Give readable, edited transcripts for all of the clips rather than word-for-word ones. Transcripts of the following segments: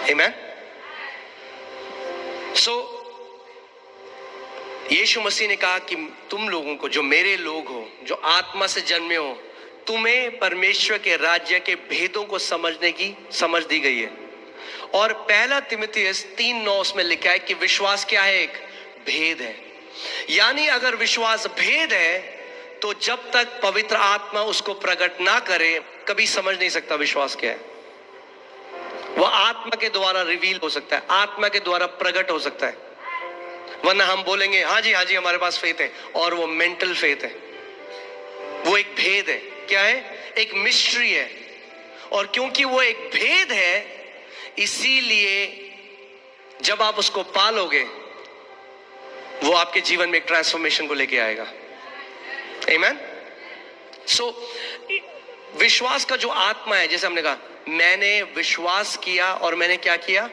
आमेन। सो यीशु मसीह ने कहा कि तुम लोगों को, जो मेरे लोग हो, जो आत्मा से जन्मे हो, तुम्हें परमेश्वर के राज्य के भेदों को समझने की समझ दी गई है। और पहला तिमुथियुस 3:9 में लिखा है कि विश्वास क्या है? एक भेद है। यानी अगर विश्वास भेद है तो जब तक पवित्र आत्मा उसको प्रकट ना करे कभी समझ नहीं सकता विश्वास क्या है। वह आत्मा के द्वारा रिवील हो सकता है, आत्मा के द्वारा प्रकट हो सकता है, वरना हम बोलेंगे हाँ जी हमारे पास फेथ है, और वो मेंटल फेथ है, वो एक भेद है। क्या है? एक मिस्ट्री है। और क्योंकि वो एक भेद है इसीलिए जब आप उसको पालोगे वो आपके जीवन में एक ट्रांसफॉर्मेशन को लेके आएगा। आमेन। सो विश्वास का जो आत्मा है, जैसे हमने कहा मैंने विश्वास किया और मैंने क्या किया?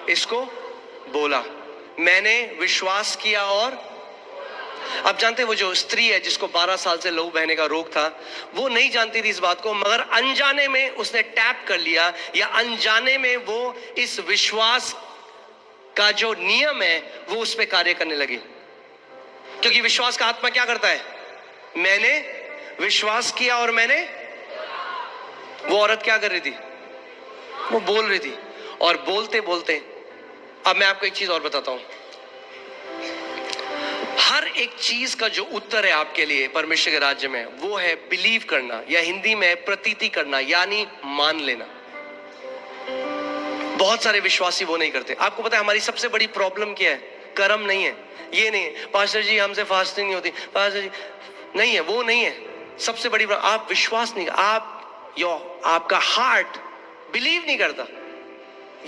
इसको बोला। मैंने विश्वास किया और अब जानते हैं वो जो स्त्री है जिसको 12 साल से लहू बहने का रोग था, वो नहीं जानती थी इस बात को, मगर अनजाने में उसने टैप कर लिया, या अनजाने में वो इस विश्वास का जो नियम है वो उस पे कार्य करने लगी। क्योंकि विश्वास का आत्मा क्या करता है? मैंने विश्वास किया और मैंने, वो औरत क्या कर रही थी? वो बोल रही थी। और बोलते बोलते अब मैं आपको एक चीज और बताता हूं। हर एक चीज का जो उत्तर है आपके लिए परमेश्वर के राज्य में, वो है बिलीव करना, या हिंदी में प्रतीति करना, यानी मान लेना। बहुत सारे विश्वासी वो नहीं करते। आपको पता है हमारी सबसे बड़ी प्रॉब्लम क्या है? कर्म नहीं है, ये नहीं है पास्टर जी हमसे फास्टिंग नहीं होती, पास्टर जी नहीं है, वो नहीं है। सबसे बड़ी आप विश्वास नहीं, आपका हार्ट बिलीव नहीं करता।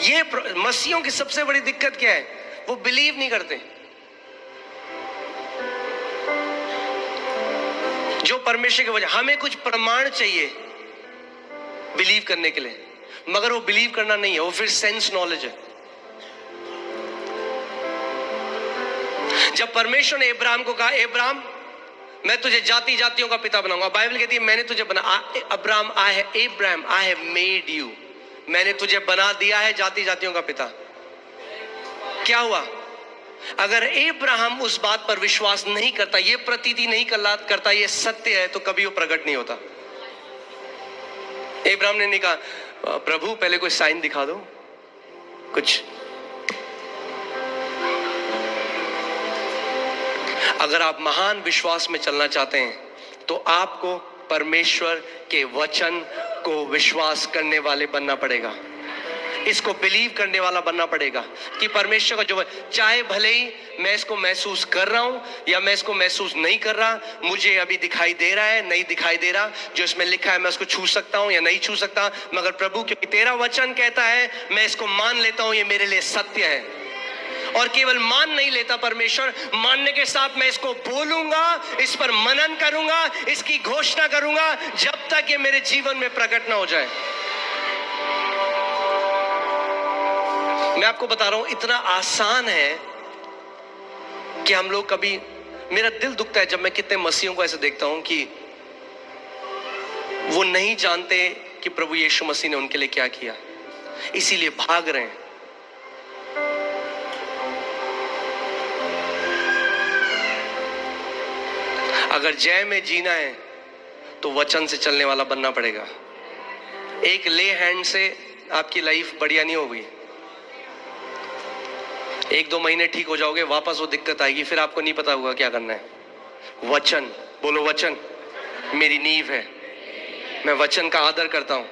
ये मसीहों की सबसे बड़ी दिक्कत क्या है? वो बिलीव नहीं करते। जो परमेश्वर की वजह, हमें कुछ प्रमाण चाहिए बिलीव करने के लिए, मगर वो बिलीव करना नहीं है, वो फिर सेंस नॉलेज है। जब परमेश्वर ने इब्राहिम को कहा इब्राहिम मैं तुझे जाति जातियों का पिता बनाऊंगा, बाइबल कहती है मैंने तुझे बना, Ibrahim I have made you, मैंने तुझे बना दिया है जाति जातियों का पिता। क्या हुआ? अगर इब्राहिम उस बात पर विश्वास नहीं करता, ये प्रतीति नहीं करता ये सत्य है, तो कभी वो प्रकट नहीं होता। इब्राहिम ने नहीं कहा प्रभु पहले कोई साइन दिखा दो कुछ। अगर आप महान विश्वास में चलना चाहते हैं तो आपको परमेश्वर के वचन को विश्वास करने वाले बनना पड़ेगा, इसको बिलीव करने वाला बनना पड़ेगा कि परमेश्वर का जो, चाहे भले ही मैं इसको महसूस कर रहा हूं या मैं इसको महसूस नहीं कर रहा, मुझे अभी दिखाई दे रहा है नहीं दिखाई दे रहा, जो इसमें लिखा है मैं उसको छू सकता हूं या नहीं छू सकता, मगर प्रभु क्योंकि तेरा वचन कहता है मैं इसको मान लेता हूं, ये मेरे लिए सत्य है। और केवल मान नहीं लेता परमेश्वर, मानने के साथ मैं इसको बोलूंगा, इस पर मनन करूंगा, इसकी घोषणा करूंगा जब तक ये मेरे जीवन में प्रकट ना हो जाए। मैं आपको बता रहा हूं इतना आसान है कि हम लोग कभी, मेरा दिल दुखता है जब मैं कितने मसीहों को ऐसे देखता हूं कि वो नहीं जानते कि प्रभु यीशु मसीह ने उनके लिए क्या किया, इसीलिए भाग रहे हैं। अगर जय में जीना है तो वचन से चलने वाला बनना पड़ेगा। एक ले हैंड से आपकी लाइफ बढ़िया नहीं होगी। 1-2 महीने ठीक हो जाओगे, वापस वो दिक्कत आएगी, फिर आपको नहीं पता होगा क्या करना है। वचन बोलो, वचन मेरी नींव है, मैं वचन का आदर करता हूं।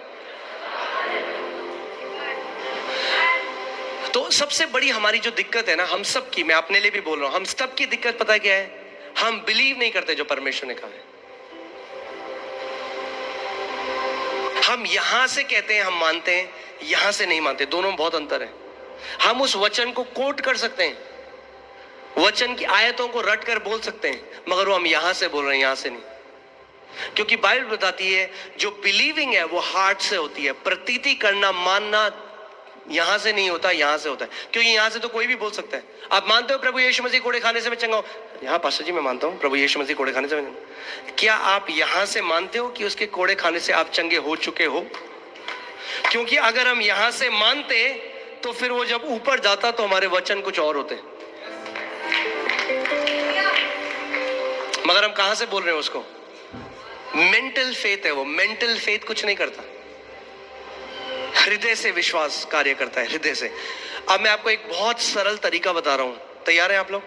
तो सबसे बड़ी हमारी जो दिक्कत है ना, हम सब की, मैं अपने लिए भी बोल रहा हूं, हम सब की दिक्कत पता है क्या है? हम बिलीव नहीं करते जो परमेश्वर ने कहा है। हम यहां से कहते हैं हम मानते हैं, यहां से नहीं मानते, दोनों में बहुत अंतर है। हम उस वचन को कोट कर सकते हैं, वचन की आयतों को रट कर बोल सकते हैं, मगर वो हम यहां से बोल रहे हैं, यहां से नहीं। क्योंकि बाइबल बताती है जो बिलीविंग है वो हार्ट से होती है, प्रतीति करना, मानना यहां से नहीं होता, यहां से होता है। क्योंकि यहां से तो कोई भी बोल सकता है। आप मानते हो प्रभु यीशु मसीह कोड़े खाने से मैं चंगा हूं? हाँ पास्टर जी मैं मानता हूं प्रभु यीशु मसीह कोड़े खाने से मैं। क्या आप यहां से मानते हो कि उसके कोड़े खाने से आप चंगे हो चुके हो? क्योंकि अगर हम यहां से मानते तो फिर वो जब ऊपर जाता तो हमारे वचन कुछ और होते। मगर हम कहां से बोल रहे हैं उसको? मेंटल फेथ है वो। मेंटल फेथ कुछ नहीं करता, हृदय से विश्वास कार्य करता है, हृदय से। अब मैं आपको एक बहुत सरल तरीका बता रहा हूं, तैयार हैं आप लोग?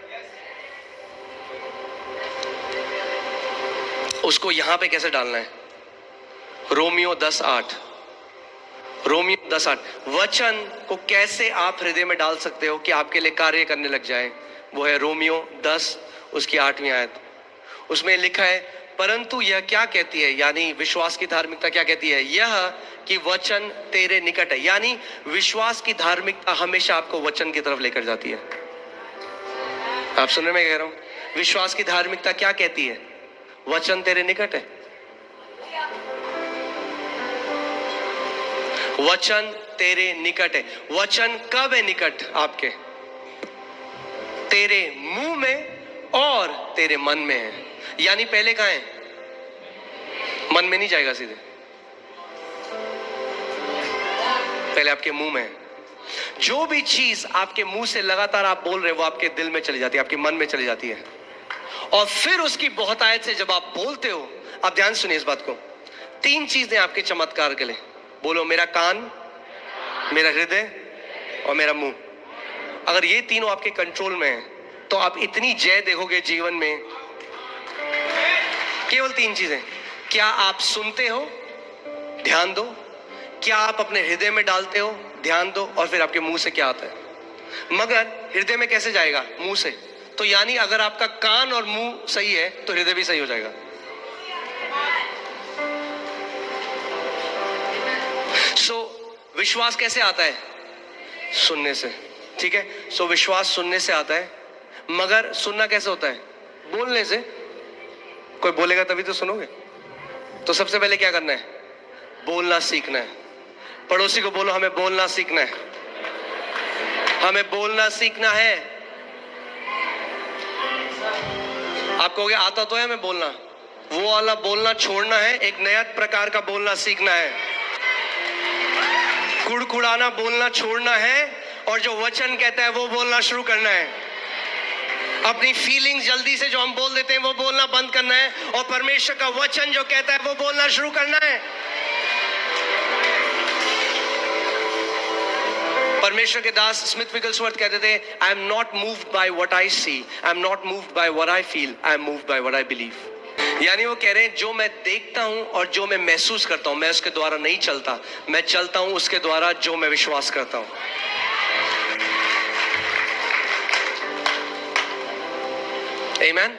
उसको यहां पे कैसे डालना है? रोमियो 10:8। रोमियो 10:8 वचन को कैसे आप हृदय में डाल सकते हो कि आपके लिए कार्य करने लग जाए, वो है रोमियो 10 उसकी 8वीं आयत। उसमें लिखा है, परंतु यह क्या कहती है, यानी विश्वास की धार्मिकता क्या कहती है? यह कि वचन तेरे निकट है। यानी विश्वास की धार्मिकता हमेशा आपको वचन की तरफ लेकर जाती है। आप सुन रहे, मैं कह रहा हूं विश्वास की धार्मिकता क्या कहती है? वचन तेरे निकट है। वचन तेरे निकट है। वचन कब है निकट आपके? तेरे मुंह में और तेरे मन में है। यानी पहले कहां है? मन में नहीं जाएगा सीधे, पहले आपके मुंह में है। जो भी चीज आपके मुंह से लगातार आप बोल रहे हो वो आपके दिल में चली जाती है, आपके मन में चली जाती है, और फिर उसकी बहुतायत से जब आप बोलते हो, आप ध्यान सुनिए इस बात को, 3 चीजें आपके चमत्कार के लिए। बोलो, मेरा कान, मेरा हृदय और मेरा मुंह। अगर ये तीनों आपके कंट्रोल में है तो आप इतनी जय देखोगे जीवन में। केवल 3 चीजें। क्या आप सुनते हो? ध्यान दो। क्या आप अपने हृदय में डालते हो? ध्यान दो। और फिर आपके मुंह से क्या आता है? मगर हृदय में कैसे जाएगा? मुंह से। तो यानी अगर आपका कान और मुंह सही है तो हृदय भी सही हो जाएगा। विश्वास कैसे आता है? सुनने से। ठीक है, विश्वास सुनने से आता है। मगर सुनना कैसे होता है? बोलने से। कोई बोलेगा तभी तो सुनोगे। तो सबसे पहले क्या करना है? बोलना सीखना है। पड़ोसी को बोलो, हमें बोलना सीखना है, हमें बोलना सीखना है। आप कहोगे आता तो है हमें बोलना, वो वाला बोलना छोड़ना है, एक नया प्रकार का बोलना सीखना है। कुड़कुड़ाना बोलना छोड़ना है और जो वचन कहता है वो बोलना शुरू करना है। अपनी फीलिंग्स जल्दी से जो हम बोल देते हैं वो बोलना बंद करना है, और परमेश्वर का वचन जो कहता है वो बोलना शुरू करना है। परमेश्वर के दास स्मिथ विगलस्वर्थ कहते थे, I am not moved by what I see, I am not moved by what I feel, I am moved by what I believe. यानी वो कह रहे हैं, जो मैं देखता हूं और जो मैं महसूस करता हूं, मैं उसके द्वारा नहीं चलता, मैं चलता हूं उसके द्वारा जो मैं विश्वास करता हूं। आमीन।